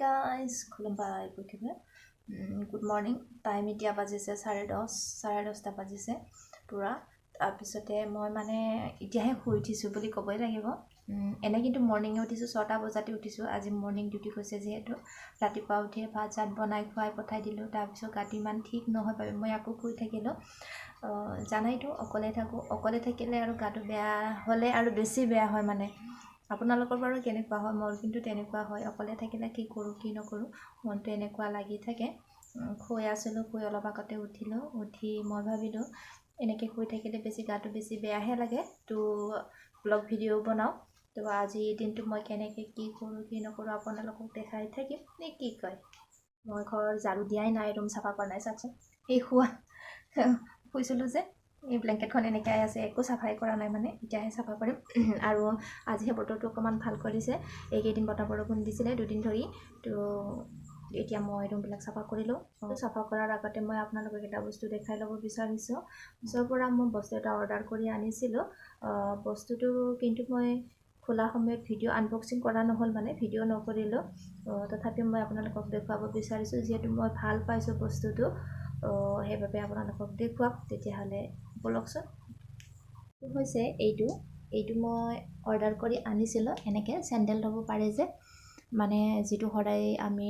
guys, khulumbai bukhibe. Good morning. Time itia bajise 10:30 bajise pura. Apisote moi mane itiahe hui uthisu boli koboi lagibo. Ene kintu morning e uthisu 6টা বজাতে উঠিছো আজি morning duty কৈছে যেহেতু ৰাতিপুৱা উঠি ভাত চাত বনাই খুৱাই পঠাই দিলো তাৰ পিছত গাটি মান ঠিক নহয় বাবে মই আকৌ শুই থাকিলো জানাইতো অকলে থাকিলে আৰু গাটো বেয়া হলে আৰু বেছি বেয়া হয় মানে আপোনালোকৰ বাৰু কেনেকুৱা হয় মোৰ কিন্তু তেনেকুৱা হয় অকলে থাকিলে কি কৰো কি নকৰো মনটো এনেকুৱা লাগি থাকে খুই আছিলো খুই অলপ আগতে উঠিলো উঠি মই ভাবিলো এনেকে শুই থাকিলে বেছি গাটো বেছি বেয়াহে লাগে তো ব্লগ ভিডিও বনাও তো আজি দিনটো মই কেনেকে কি কৰো কি নকৰো আপোনালোকক দেখাই থাকিম নে কি কয় মই ঘৰ ঝাৰু দিয়াই নাই ৰুম সাফা কৰা নাই চাকচোন এই শুইছিলো যে এই ব্ল্যাঙ্কেটখন এনেকৈ আছে একো সাফাই কৰা নাই মানে এতিয়াহে সাফা কৰিম আৰু আজিহে বতৰটো অকমান ভাল কৰিছে এইকেইদিন বতৰ বৰষুণ দিছিলে দুদিন ধৰি তো এতিয়া মই ৰুমবিলাক সাফা কৰিলো সাফা কৰাৰ আগতে মই আপোনালোকক এটা বস্তু দেখাই ল'ব বিচাৰিছো যৰ পৰা মই বস্তু এটা অৰ্ডাৰ কৰি আনিছিলো বস্তুটো কিন্তু মই খোলা সময়ত ভিডিও আনবক্সিং কৰা নহল মানে ভিডিও নকৰিলো তথাপি মই আপোনালোকক দেখাব বিচাৰিছো যেহেতু মই ভাল পাইছো বস্তুটো হেবাবে আপোনালোকক দেখুৱাম তেতিয়া হলে বলকচোন হৈছে এইটো মই অৰ্ডাৰ কৰি আনিছিলো এনেকে স্যান্ডেল হ'ব পাৰে যে মানে যেটো সদায় আমি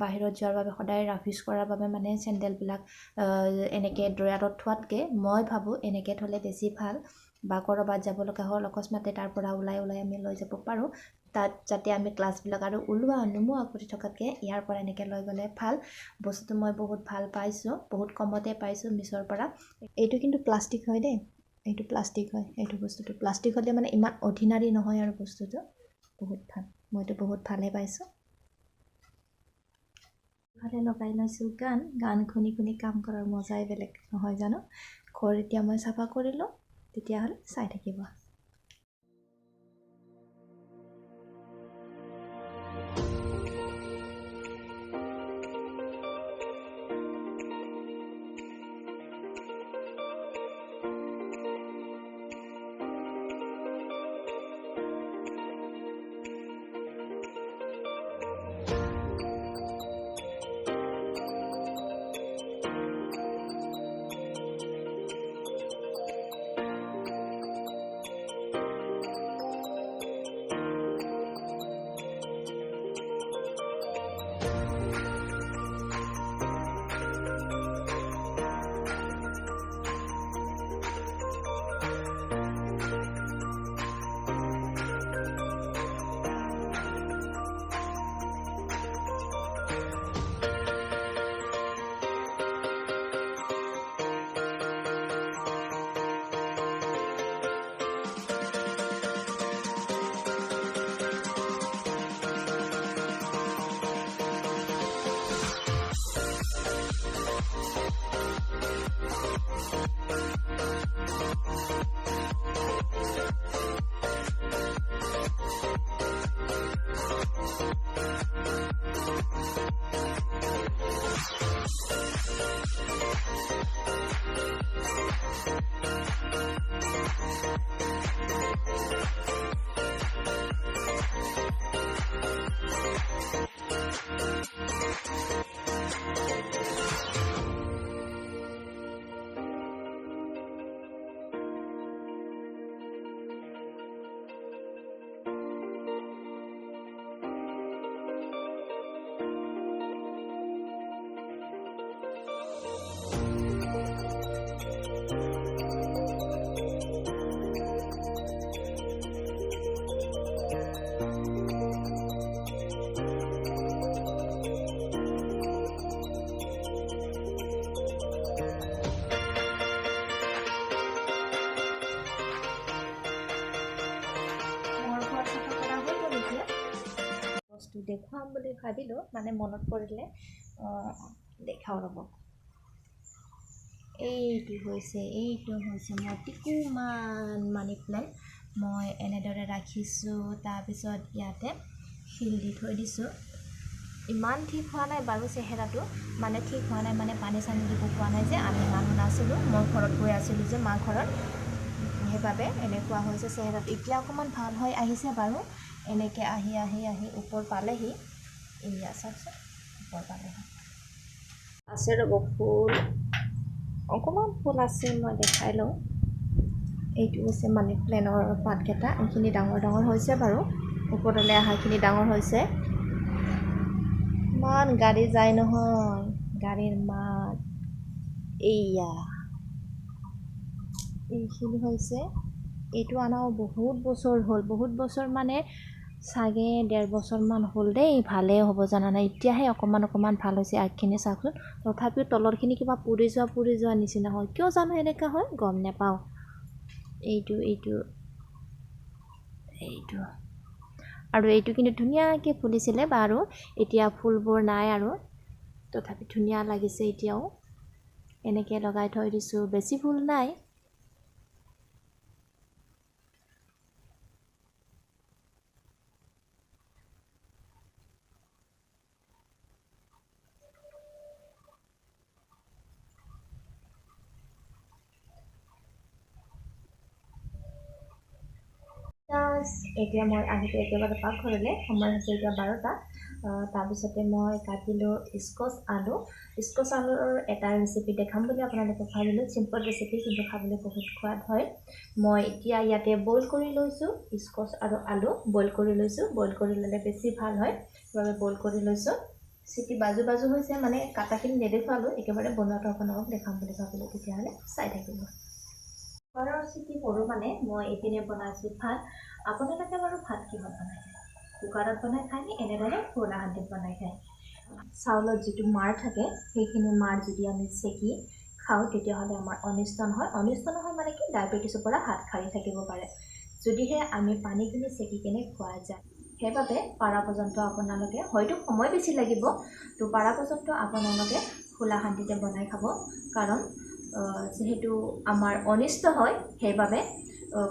বাহিৰত যোৱাৰ বাবে সদায় ৰাফিজ কৰাৰ বাবে মানে স্যান্ডেল বিলাক এনেকে ড্ৰয়াৰত থোৱাতকে মই ভাবো এনেকে থলে বেছি ভাল বা কৰবাত যাব লগা হল অকস্মাতে তাৰ পৰা ওলাই আমি লৈ যাব পাৰো তাত যাতে আমি ক্লাছ বিলাক আৰু উলুৱা অনুমোৱা কৰি থকাতকে ইয়াৰ পৰা এনেকে লৈ গলে ভাল বস্তুটো মই বহুত ভাল পাইছো বহুত কমতে পাইছো মিছৰ পৰা এইটো কিন্তু প্লাষ্টিক হয় দে এইটো প্লাষ্টিক হয় এইটো বস্তুটো প্লাষ্টিক হলে মানে ইমান অৰ্ডিনাৰি নহয় আৰু বস্তুটো বহুত ভাল মইতো বহুত ভালে পাইছো ভালে লগাই লৈছো গান শুনি কাম কৰাৰ মজাই বেলেগ নহয় জানো ঘৰ এতিয়া মই সাফা কৰিলো তেতিয়া হলে চাই থাকিব দেখুৱাম বুলি ভাবিলো মানে মনত পৰিলে দেখাও ৰব এইটো হৈছে মই টিকুমান মানি প্লান্ট মই এনেদৰে ৰাখিছো তাৰ পিছত ইয়াতে শিল দি থৈ দিছো ইমান ঠিক হোৱা নাই বাৰু চেহেৰাটো মানে ঠিক হোৱা নাই মানে পানী চানি দিব পোৱা নাই যে আমি মানুহ নাছিলো মই ঘৰত গৈ আছিলো যে মা ঘৰত হেবাবে এনেকুৱা হৈছে চেহেৰাটো এতিয়া অকমান ভাল হৈ আহিছে বাৰু এনেকে আহি ওপৰ পালেহি এয়া চাওকচোন আছে ৰ'ব ফুল অকণমান ফুল আছে মই দেখাই লওঁ এইটো হৈছে মানি প্লেনৰ পাতকেইটা এইখিনি ডাঙৰ ডাঙৰ হৈছে বাৰু ওপৰলৈ অহাখিনি ডাঙৰ হৈছে ইমান গাড়ী যায় নহয় গাড়ীৰ মাত এইয়া এইখিনি হৈছে এইটো আনাও বহুত বছৰ হ'ল বহুত বছৰ মানে চাগে 1.5 বছৰমান হ'ল দেই ভালেই হ'ব জানা নাই এতিয়াহে অকণমান ভাল হৈছে আগখিনি চাওকচোন তথাপিও তলৰখিনি কিবা পুৰি যোৱা নিচিনা হয় কিয় জানো এনেকুৱা হয় গম নাপাওঁ এইটো আৰু এইটো কিন্তু ধুনীয়াকৈ ফুলিছিলে বাৰু এতিয়া ফুলবোৰ নাই আৰু তথাপি ধুনীয়া লাগিছে এতিয়াও এনেকৈ লগাই থৈ দিছোঁ বেছি ফুল নাই এতিয়া মই আহিলোঁ একেবাৰে পাকঘৰলৈ সময় হৈছে এতিয়া 12টা তাৰপিছতে মই কাটিলোঁ স্কচ আলুৰ এটা ৰেচিপি দেখাম বুলি আপোনালোকক ভাবিলোঁ চিম্পল ৰেচিপি কিন্তু খাবলৈ বহুত সোৱাদ হয় মই এতিয়া ইয়াতে বইল কৰি লৈছোঁ স্কচ আৰু আলু বইল কৰি ল'লে বেছি ভাল হয় সেইবাবে বইল কৰি লৈছোঁ চিটি বাজু হৈছে মানে কাটাখিনি নেদেখুৱালোঁ একেবাৰে বনোৱাটো আপোনালোকক দেখাম বুলি ভাবিলোঁ তেতিয়াহ'লে চাই থাকিব কুকাৰৰ চিটি সৰু মানে মই এইপিনে বনাইছোঁ ভাত আপোনালোকে বাৰু ভাত কিহত বনাই খায় কুকাৰত বনাই খায় নে এনেদৰে খোলা হান্দিত বনাই খায় চাউলত যিটো মাৰ থাকে সেইখিনি মাৰ যদি আমি চেকি খাওঁ তেতিয়াহ'লে আমাৰ অনিষ্ট নহয় মানে কি ডায়েবেটিছৰ পৰা হাত সাৰি থাকিব পাৰে যদিহে আমি পানীখিনি চেকি কেনে খোৱা যায় সেইবাবে পাৰা পৰ্যন্ত আপোনালোকে হয়তো সময় বেছি লাগিব তো পাৰা পৰ্যন্ত আপোনালোকে খোলা হান্দিতে বনাই খাব কাৰণ যেহেতু আমাৰ অনিষ্ট হয় সেইবাবে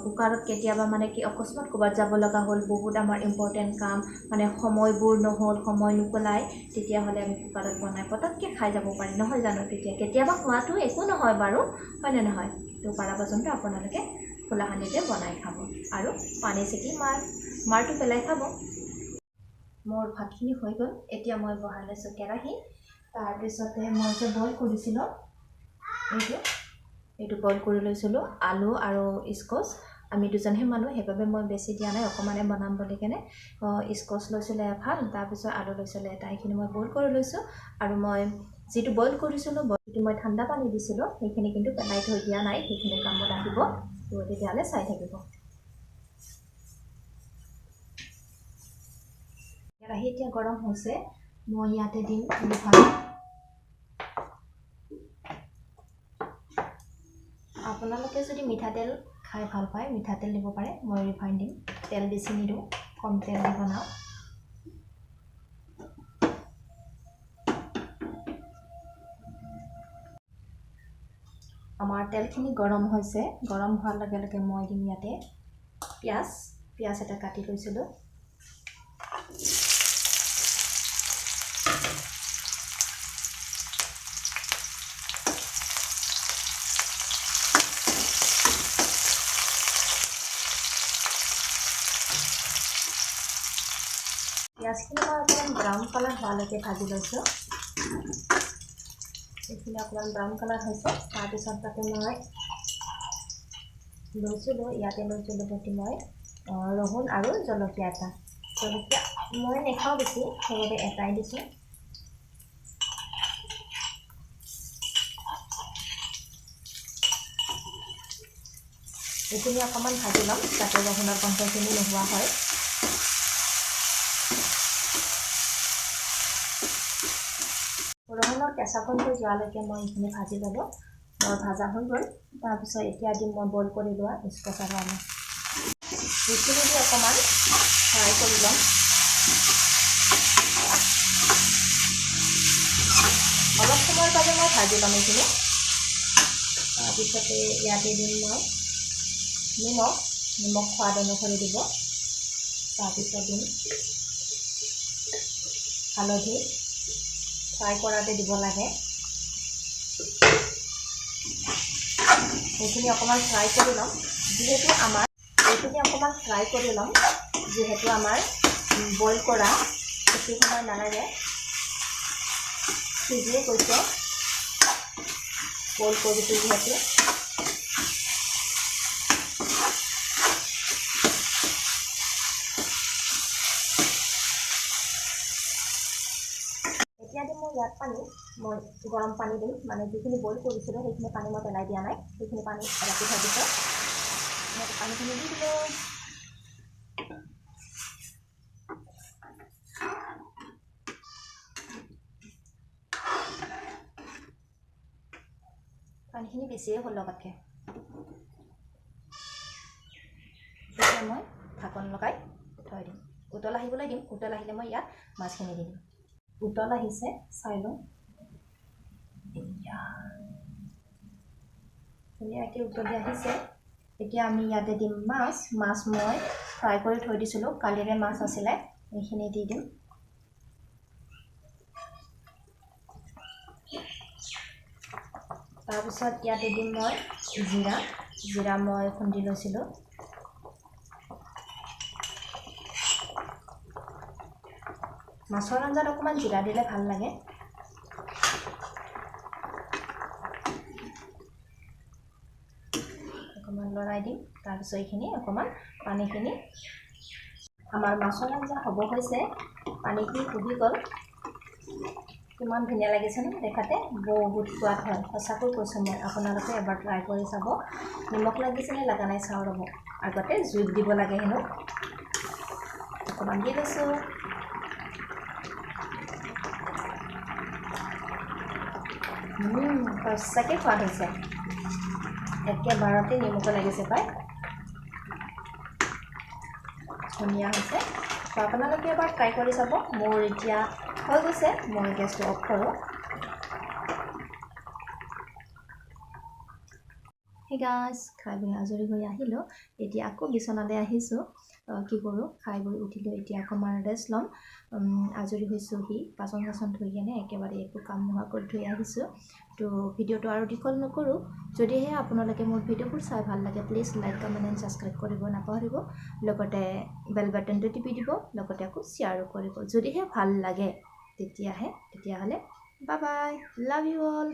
কুকাৰত কেতিয়াবা মানে কি অকস্মাত ক'ৰবাত যাব লগা হ'ল বহুত আমাৰ ইম্পৰ্টেণ্ট কাম মানে সময়বোৰ নহ'ল সময় নোকোলাই তেতিয়াহ'লে আমি কুকাৰত বনাই পটককৈ খাই যাব পাৰি নহয় জানো কেতিয়াবা খোৱাটো একো নহয় বাৰু হয়নে নহয় তো পাৰা পৰ্যন্ত আপোনালোকে খোলা হান্দিতে বনাই খাব আৰু পানী চেকি মাৰটো পেলাই খাব মোৰ ভাতখিনি হৈ গ'ল এতিয়া মই বহাই লৈছোঁ কেৰাহী তাৰপিছতে মই যে বইল কৰিছিলোঁ এইটো বইল কৰি লৈছিলোঁ আলু আৰু স্কচ আমি দুজনহে মানুহ সেইবাবে মই বেছি দিয়া নাই অকণমানে বনাম বুলি কেনে স্কচ লৈছিলোঁ এফাল তাৰপিছত আলু লৈছিলোঁ এটা সেইখিনি মই বইল কৰি লৈছোঁ আৰু মই যিটো বইল কৰিছিলোঁ বইলটো মই ঠাণ্ডা পানী দিছিলোঁ সেইখিনি কিন্তু পেলাই থৈ দিয়া নাই সেইখিনি কামত আহিব তো তেতিয়াহ'লে চাই থাকিব কেৰাহী এতিয়া গৰম হৈছে মই ইয়াতে দিম আপোনালোকে যদি মিঠাতেল খাই ভাল পায় মিঠাতেল দিব পাৰে মই ৰিফাইন দিম তেল বেছি নিদিওঁ কম তেল দি বনাওঁ আমাৰ তেলখিনি গৰম হৈছে গৰম হোৱাৰ লগে লগে মই দিম ইয়াতে পিঁয়াজ এটা কাটি লৈছিলোঁ পিঁয়াজখিনি মই অকণমান ব্ৰাউন কালাৰ হোৱালৈকে ভাজি লৈছোঁ এইখিনি অকণমান ব্ৰাউন কালাৰ হৈছে তাৰপিছত তাতে মই ইয়াতে লৈছিলোঁ গতি মই ৰহুন আৰু জলকীয়া এটা জলকীয়া মই নেখাওঁ বেছি সেইবাবে এটাই দিছোঁ এইখিনি অকণমান ভাজি ল'ম যাতে ৰহুনৰ গন্ধখিনি নোহোৱা হয় ৰহুনৰ কেঁচা গন্ধটো যোৱালৈকে মই এইখিনি ভাজি ল'লোঁ মোৰ ভাজা হৈ গ'ল তাৰপিছত এতিয়া দিম মই বইল কৰি লোৱা স্কচ আৰু আলু এইখিনি দি অকণমান ফ্ৰাই কৰি ল'ম অলপ সময়ৰ বাবে মই ভাজি ল'ম এইখিনি তাৰপিছতে ইয়াতে দিম মই নিমখ সোৱাদ অনুসৰি দিব তাৰপিছত দিম হালধি ফ্ৰাই কৰাতে দিব লাগে এইখিনি অকণমান ফ্ৰাই কৰি ল'ম যিহেতু আমাৰ বইল কৰা বেছি সময় নালাগে সিজিয়ে গৈছে বইল কৰিছোঁ যিহেতু এতিয়া দিম মই ইয়াত পানী মই গৰম পানী দিম মানে যিখিনি বইল কৰিছিলোঁ সেইখিনি পানী মই পেলাই দিয়া নাই সেইখিনি পানী ৰাখি থৈ দিছোঁ মই পানীখিনি দি দিলোঁ পানীখিনি বেছিয়ে হ'ল লগাতকৈ এতিয়া মই ঢাকন লগাই থৈ দিম উতল আহিবলৈ দিম উতল আহিলে মই ইয়াত মাছখিনি দি দিম উতল আহিছে চাই লওঁ ধুনীয়াকৈ উতলি আহিছে এতিয়া আমি ইয়াতে দিম মাছ মই ফ্ৰাই কৰি থৈ দিছিলোঁ কালিৰে মাছ আছিলে এইখিনি দি দিম তাৰপিছত ইয়াতে দিম মই জিৰা মই খুন্দি লৈছিলোঁ মাছৰ আঞ্জাত অকণমান জিৰা দিলে ভাল লাগে অকণমান লৰাই দিম তাৰপিছত এইখিনি অকণমান পানীখিনি আমাৰ মাছৰ আঞ্জা হ'ব হৈছে পানীখিনি ফুটি গ'ল কিমান ধুনীয়া লাগিছে ন দেখাতে বহুত সোৱাদ হয় সঁচাকৈ কৈছোঁ মই আপোনালোকে এবাৰ ট্ৰাই কৰি চাব নিমখ লাগিছেনে লগা নাই চাওঁ ৰ'ব আগতে জুইত দিব লাগে হেনো অকণমান দি লৈছোঁ সঁচাকৈ সোৱাদ হৈছে একেবাৰতে নিমখ লাগিছে পাই ধুনীয়া হৈছে তো আপোনালোকে এবাৰ ট্ৰাই কৰি চাব মোৰ এতিয়া হৈ গৈছে মই গেছটো অফ কৰোঁ Hey guys, খাই বৈ আজৰি হৈ আহিলোঁ এতিয়া আকৌ বিচনালৈ আহিছোঁ কি কৰোঁ খাই বৈ উঠিলোঁ এতিয়া অকণমান ৰেষ্ট ল'ম আজৰি হৈছোঁ বাচন ধুই কেনে একেবাৰে একো কাম নোহোৱা কৰি থৈ আহিছোঁ তো ভিডিঅ'টো আৰু দীঘল নকৰোঁ যদিহে আপোনালোকে মোৰ ভিডিঅ'বোৰ চাই ভাল লাগে please like comment and subscribe কৰিব নাপাহৰিব লগতে বেল বাটনটো টিপি দিব লগতে আকৌ শ্বেয়াৰো কৰিব যদিহে ভাল লাগে তেতিয়াহ'লে bye bye love you all